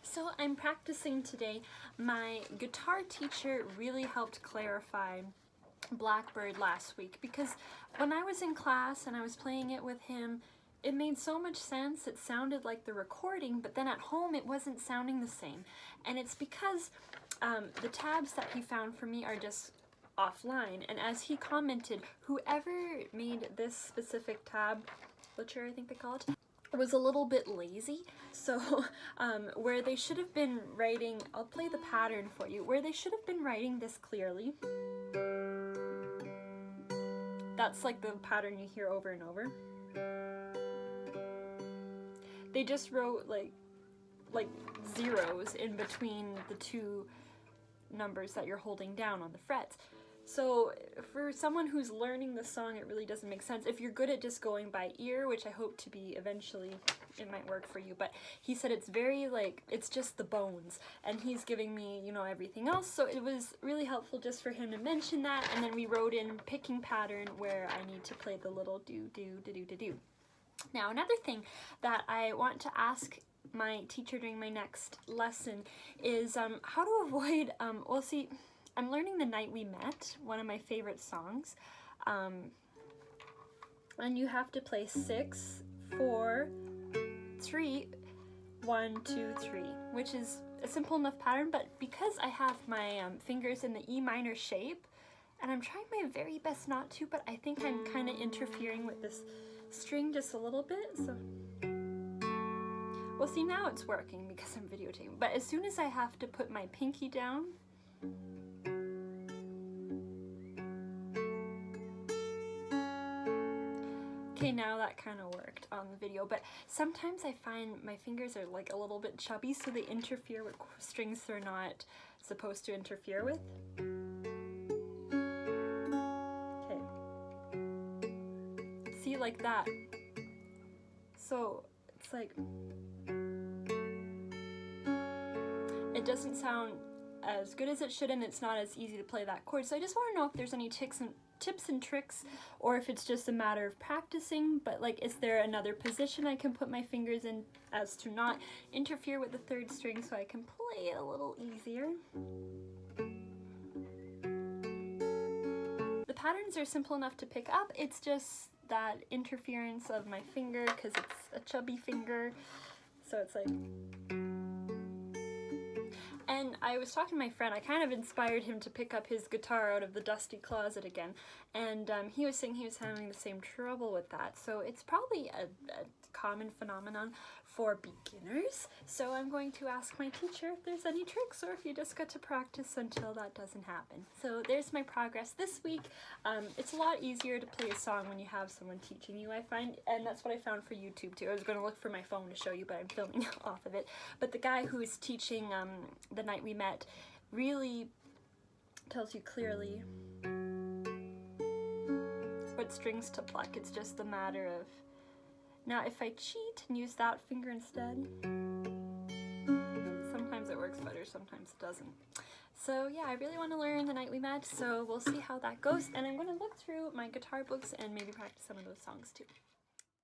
So I'm practicing today. My guitar teacher really helped clarify Blackbird last week because when I was in class and I was playing it with him, it made so much sense. It sounded like the recording, but then at home it wasn't sounding the same. And it's because the tabs that he found for me are just offline. And as he commented, whoever made this specific tab, Butcher I think they call it, was a little bit lazy. So where they should have been writing, I'll play the pattern for you, where they should have been writing this clearly. That's like the pattern you hear over and over. They just wrote like zeros in between the two numbers that you're holding down on the frets. So for someone who's learning the song, it really doesn't make sense. If you're good at just going by ear, which I hope to be eventually, it might work for you, but he said it's very like, it's just the bones, and he's giving me, you know, everything else. So it was really helpful just for him to mention that, and then we wrote in picking pattern where I need to play the little do, do, do, do, do, do. Now another thing that I want to ask my teacher during my next lesson is how to avoid, well see, I'm learning The Night We Met, one of my favorite songs, and you have to play 6, 4, 3, 1, 2, 3, which is a simple enough pattern, but because I have my fingers in the E minor shape, and I'm trying my very best not to, but I think I'm kind of interfering with this string just a little bit, so... Well, see, now it's working because I'm videotaping, but as soon as I have to put my pinky down, okay, now that kind of worked on the video, but sometimes I find my fingers are like a little bit chubby, so they interfere with strings they're not supposed to interfere with. Okay. See, like that. So, it's like... It doesn't sound as good as it should, and it's not as easy to play that chord. So I just want to know if there's any tips and tricks, or if it's just a matter of practicing, but like, is there another position I can put my fingers in as to not interfere with the third string so I can play it a little easier? The patterns are simple enough to pick up, it's just that interference of my finger because it's a chubby finger, so it's like... And I was talking to my friend, I kind of inspired him to pick up his guitar out of the dusty closet again, and he was saying he was having the same trouble with that, so it's probably a common phenomenon for beginners. So I'm going to ask my teacher if there's any tricks, or if you just got to practice until that doesn't happen. So there's my progress this week. It's a lot easier to play a song when you have someone teaching you, I find, and that's what I found for YouTube too. I was going to look for my phone to show you, but I'm filming off of it. But the guy who is teaching The Night We Met really tells you clearly what strings to pluck. It's just a matter of... Now if I cheat and use that finger instead, sometimes it works better, sometimes it doesn't. So yeah, I really want to learn The Night We Met, so we'll see how that goes, and I'm going to look through my guitar books and maybe practice some of those songs too.